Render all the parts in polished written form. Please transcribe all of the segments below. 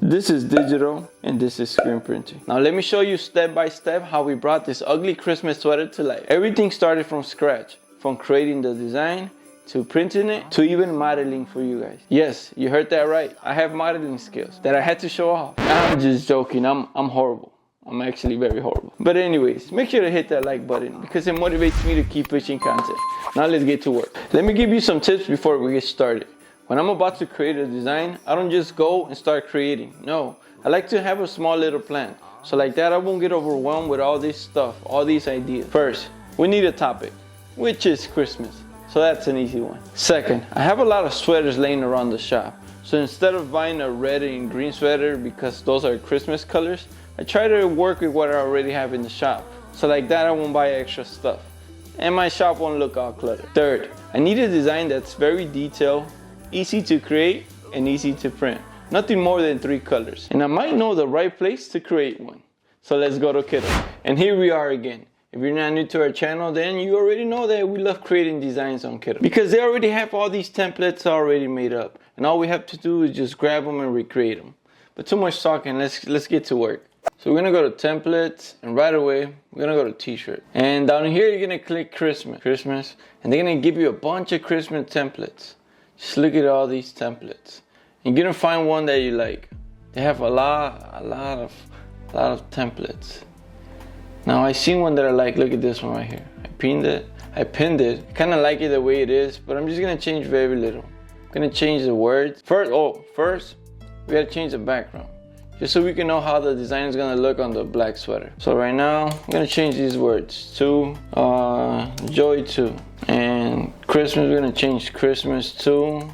This is digital and this is screen printing. Now let me show you step by step how we brought this ugly Christmas sweater to life. Everything started from scratch, from creating the design, to printing it, to even modeling for you guys. Yes, you heard that right. I have modeling skills that I had to show off. I'm just joking, I'm horrible. I'm actually very horrible. But anyways, make sure to hit that like button because it motivates me to keep pushing content. Now let's get to work. Let me give you some tips before we get started. When I'm about to create a design, I don't just go and start creating. No, I like to have a small little plan. So like that, I won't get overwhelmed with all this stuff, all these ideas. First, we need a topic, which is Christmas. So that's an easy one. Second, I have a lot of sweaters laying around the shop. So instead of buying a red and green sweater because those are Christmas colors, I try to work with what I already have in the shop. So like that, I won't buy extra stuff. And my shop won't look all cluttered. Third, I need a design that's very detailed, easy to create, and easy to print. Nothing more than 3 colors. And I might know the right place to create one. So let's go to Kiddo. And here we are again. If you're not new to our channel, then you already know that we love creating designs on Kiddo. Because they already have all these templates already made up. And all we have to do is just grab them and recreate them. But too much talking, let's get to work. So we're gonna go to templates, and right away, we're gonna go to t-shirt. And down here, you're gonna click Christmas, and they're gonna give you a bunch of Christmas templates. Just look at all these templates. And you're gonna find one that you like. They have a lot of templates. Now I seen one that I like. Look at this one right here. I pinned it. I kind of like it the way it is, but I'm just gonna change very little. I'm gonna change the words. First, we gotta change the background, just so we can know how the design is gonna look on the black sweater. So right now, I'm gonna change these words to joy to, and Christmas. We're gonna change Christmas to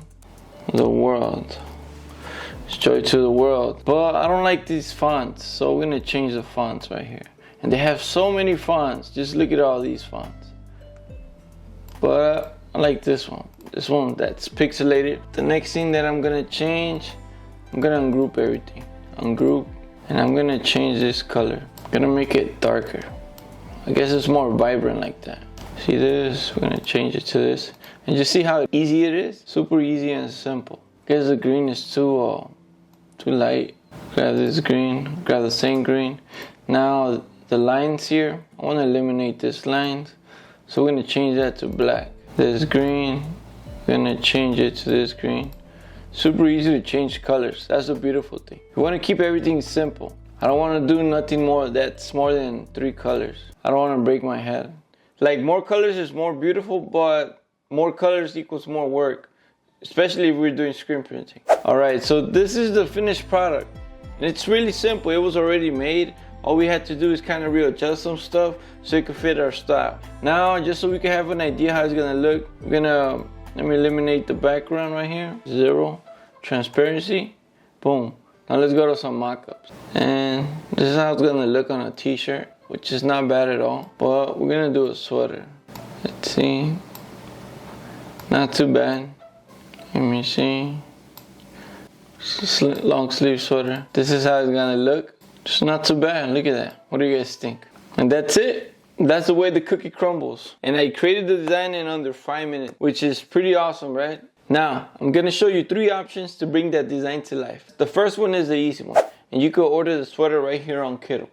the world. It's joy to the world. But I don't like these fonts, so we're gonna change the fonts right here. And they have so many fonts. Just look at all these fonts. But I like this one. This one that's pixelated. The next thing that I'm gonna change, I'm gonna ungroup everything. Ungroup. And I'm gonna change this color. I'm gonna make it darker. I guess it's more vibrant like that. See this? We're gonna change it to this. And just see how easy it is. Super easy and simple. Because the green is too light. Grab this green. Grab the same green. Now the lines here, I want to eliminate this lines, so we're going to change that to black. This green, we're going to change it to this green. Super easy to change colors. That's the beautiful thing. We want to keep everything simple. I don't want to do nothing more that's more than 3 colors. I don't want to break my head. Like, more colors is more beautiful, but more colors equals more work, especially if we're doing screen printing. Alright, so this is the finished product. And it's really simple. It was already made. All we had to do is kind of readjust some stuff so it could fit our style. Now, just so we can have an idea how it's gonna look, let me eliminate the background right here. 0, transparency, boom. Now let's go to some mock-ups. And this is how it's gonna look on a t-shirt, which is not bad at all. But we're gonna do a sweater. Let's see. Not too bad. Let me see. Long sleeve sweater. This is how it's gonna look. Just not too bad. Look at that. What do you guys think? And that's it. That's the way the cookie crumbles. And I created the design in under 5 minutes, which is pretty awesome, right? Now, I'm going to show you 3 options to bring that design to life. The first one is the easy one. And you can order the sweater right here on Kiddo.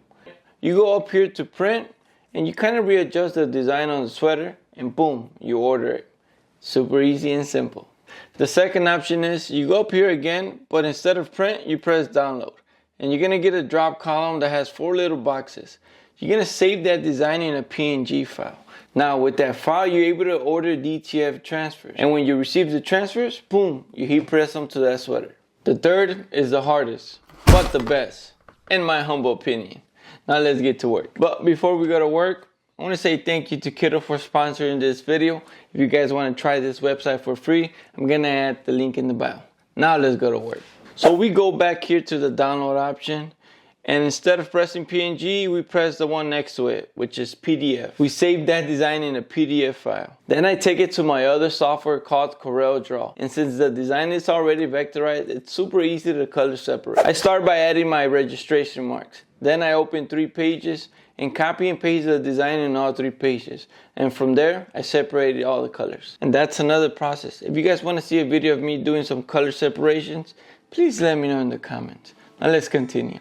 You go up here to print, and you kind of readjust the design on the sweater, and boom, you order it. Super easy and simple. The second option is you go up here again, but instead of print, you press download. And you're gonna get a drop column that has 4 little boxes. You're gonna save that design in a PNG file. Now with that file, you're able to order DTF transfers. And when you receive the transfers, boom, you heat press them to that sweater. The third is the hardest, but the best, in my humble opinion. Now let's get to work. But before we go to work, I wanna say thank you to Kiddo for sponsoring this video. If you guys wanna try this website for free, I'm gonna add the link in the bio. Now let's go to work. So we go back here to the download option, and instead of pressing PNG, we press the one next to it, which is PDF. We save that design in a PDF file. Then I take it to my other software called CorelDRAW. And since the design is already vectorized, it's super easy to color separate. I start by adding my registration marks. Then I open 3 pages and copy and paste the design in all 3 pages. And from there, I separated all the colors. And that's another process. If you guys want to see a video of me doing some color separations, please let me know in the comments. Now let's continue.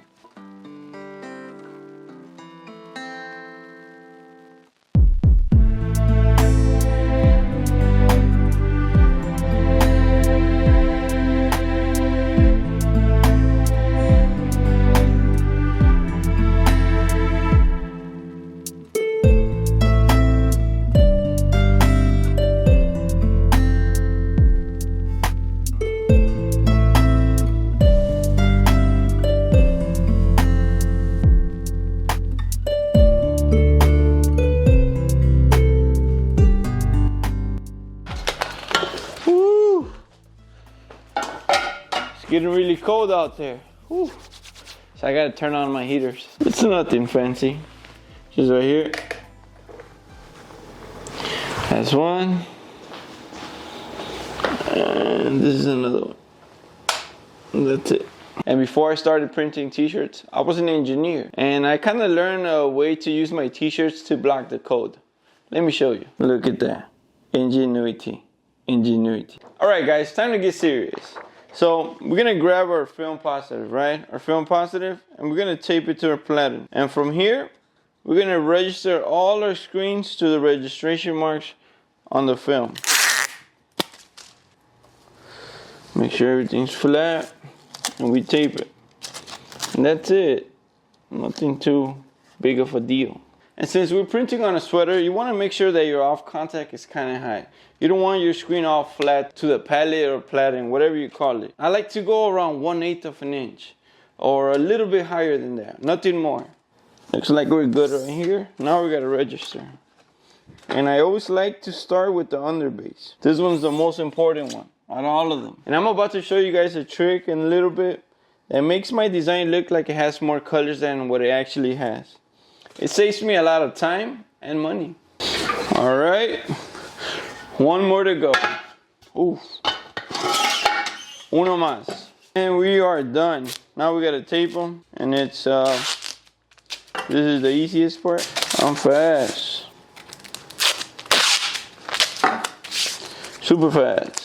Getting really cold out there. Whew. So I gotta turn on my heaters. It's nothing fancy. Just right here. That's one. And this is another one. That's it. And before I started printing t-shirts, I was an engineer. And I kind of learned a way to use my t-shirts to block the code. Let me show you. Look at that. Ingenuity. Ingenuity. Alright guys, time to get serious. So we're gonna grab our film positive, right? Our film positive, and we're gonna tape it to our platen. And from here, we're gonna register all our screens to the registration marks on the film. Make sure everything's flat, and we tape it. And that's it. Nothing too big of a deal. And since we're printing on a sweater, you want to make sure that your off contact is kind of high. You don't want your screen all flat to the palette or platen, whatever you call it. I like to go around 1/8 of an inch or a little bit higher than that, nothing more. Looks like we're good right here. Now we got to register. And I always like to start with the underbase. This one's the most important one out of all of them. And I'm about to show you guys a trick in a little bit that makes my design look like it has more colors than what it actually has. It saves me a lot of time and money. All right, one more to go. Ooh, uno más. And we are done. Now we gotta tape them, and it's this is the easiest part. I'm fast, super fast.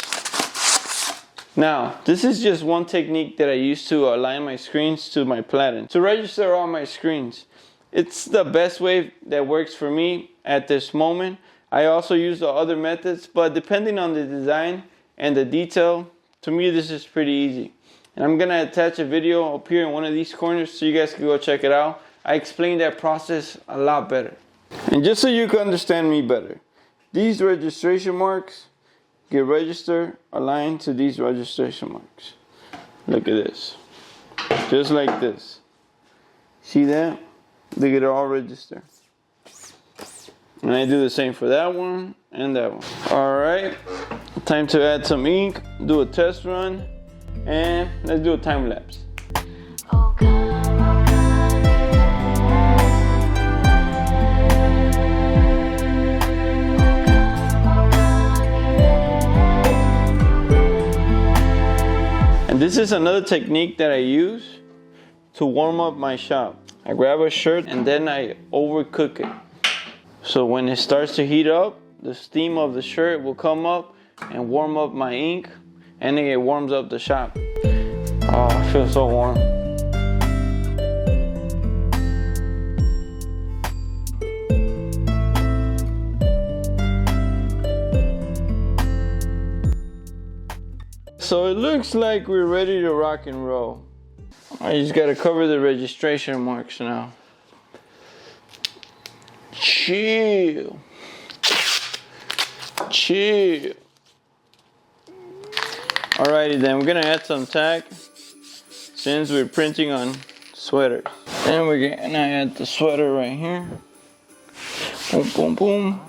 Now, this is just one technique that I use to align my screens to my platen, to register all my screens. It's the best way that works for me at this moment. I also use the other methods, but depending on the design and the detail, to me this is pretty easy. And I'm gonna attach a video up here in one of these corners so you guys can go check it out. I explain that process a lot better. And just so you can understand me better, these registration marks get registered aligned to these registration marks. Look at this, just like this. See that? They get all registered. And I do the same for that one and that one. All right, time to add some ink, do a test run, and let's do a time lapse. And this is another technique that I use to warm up my shop. I grab a shirt and then I overcook it. So when it starts to heat up, the steam of the shirt will come up and warm up my ink, and then it warms up the shop. Oh, I feel so warm. So it looks like we're ready to rock and roll. I just gotta cover the registration marks now. Chill. Chill. Alrighty then, we're gonna add some tack since we're printing on sweaters. And we're gonna add the sweater right here. Boom, boom, boom.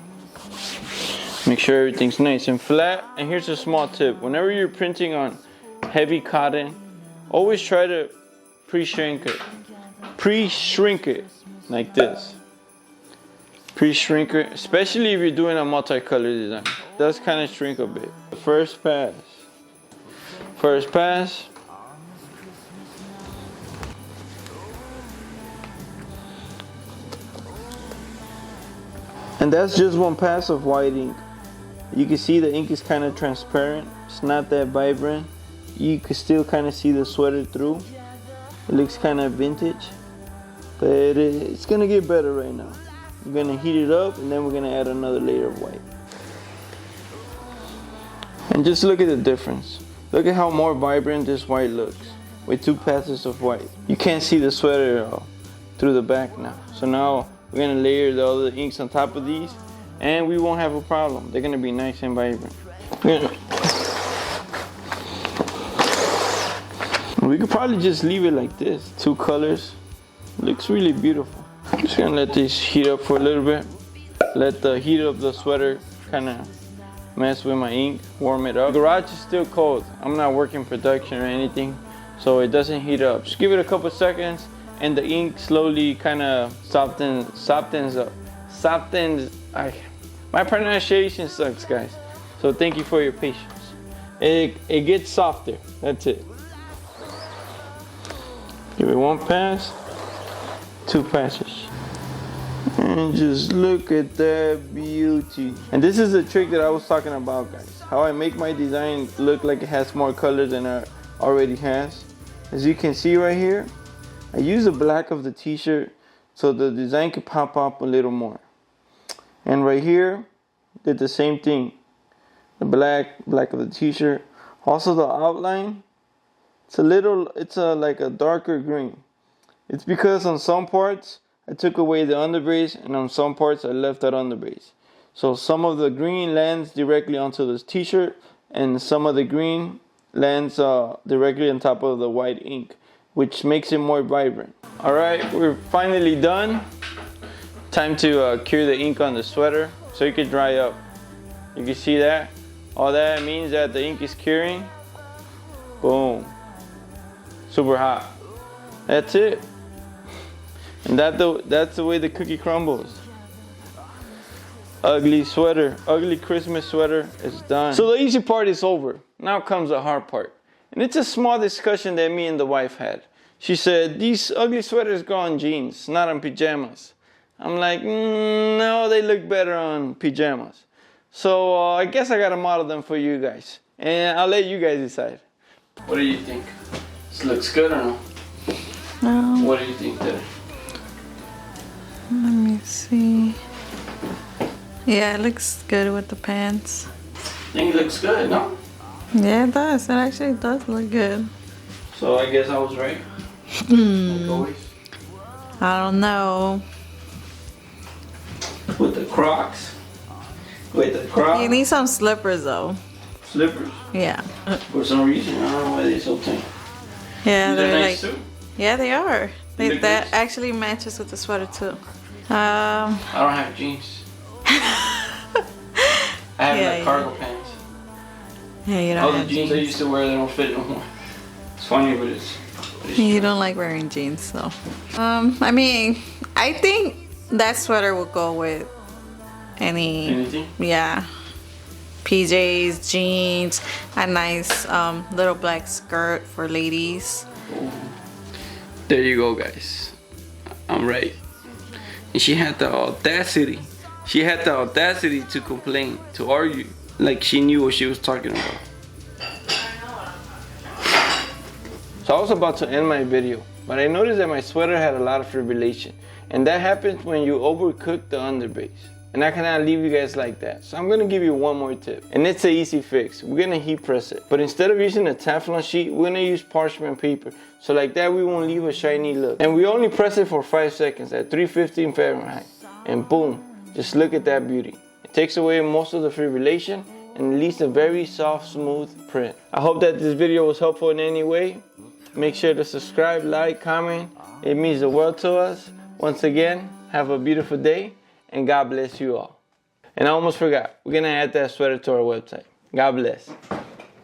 Make sure everything's nice and flat. And here's a small tip. Whenever you're printing on heavy cotton, always try to pre-shrink it. Pre-shrink it like this. Pre-shrink it, especially if you're doing a multicolor design. It does kind of shrink a bit. First pass. First pass. And that's just one pass of white ink. You can see the ink is kind of transparent. It's not that vibrant. You can still kind of see the sweater through. It looks kind of vintage, but it's gonna get better right now. We're gonna heat it up and then we're gonna add another layer of white. And just look at the difference. Look at how more vibrant this white looks with 2 patches of white. You can't see the sweater through the back now. So now we're gonna layer the other inks on top of these and we won't have a problem. They're gonna be nice and vibrant. We could probably just leave it like this. 2 colors. Looks really beautiful. Just gonna let this heat up for a little bit. Let the heat of the sweater kind of mess with my ink, warm it up. The garage is still cold. I'm not working production or anything, so it doesn't heat up. Just give it a couple seconds and the ink slowly kind of softens up. My pronunciation sucks, guys. So thank you for your patience. It gets softer, that's it. Give it 1 pass, 2 passes. And just look at that beauty. And this is the trick that I was talking about, guys. How I make my design look like it has more colors than it already has. As you can see right here, I use the black of the t-shirt so the design could pop up a little more. And right here, did the same thing. The black of the t-shirt. Also the outline, it's like a darker green. It's because on some parts I took away the underbase and on some parts I left that underbase. So some of the green lands directly onto this t-shirt and some of the green lands directly on top of the white ink, which makes it more vibrant. Alright, we're finally done. Time to cure the ink on the sweater so it can dry up. You can see that? All that means that the ink is curing. Boom. Super hot. That's it. And that's the way the cookie crumbles. Ugly sweater, ugly Christmas sweater is done. So the easy part is over. Now comes the hard part. And it's a small discussion that me and the wife had. She said, these ugly sweaters go on jeans, not on pajamas. I'm like, no, they look better on pajamas. So I guess I gotta model them for you guys. And I'll let you guys decide. What do you think? This looks good or no? No. What do you think there? Let me see. Yeah, it looks good with the pants. I think it looks good, no? Yeah, it does. It actually does look good. So I guess I was right. Like always. I don't know. With the Crocs. With the Crocs. You need some slippers though. Slippers? Yeah. For some reason, I don't know why they're so thin. Yeah, they're nice like. Too? Yeah, they are. That nice. actually matches with the sweater too. I don't have jeans. I have cargo pants. Yeah, you don't All have the jeans I used to wear, they don't fit no more. It's funny, but it's you don't like wearing jeans though. I mean, I think that sweater would go with anything. Yeah. PJs, jeans, a nice little black skirt for ladies. Ooh. There you go, guys. I'm right. And she had the audacity. She had the audacity to complain, to argue, like she knew what she was talking about. So I was about to end my video, but I noticed that my sweater had a lot of fibrillation. And that happens when you overcook the underbase. And I cannot leave you guys like that. So I'm gonna give you one more tip. And it's an easy fix. We're gonna heat press it. But instead of using a Teflon sheet, we're gonna use parchment paper. So like that we won't leave a shiny look. And we only press it for 5 seconds at 315 Fahrenheit. And boom, just look at that beauty. It takes away most of the fibrillation and leaves a very soft, smooth print. I hope that this video was helpful in any way. Make sure to subscribe, like, comment. It means the world to us. Once again, have a beautiful day. And God bless you all. And I almost forgot, we're gonna add that sweater to our website. God bless.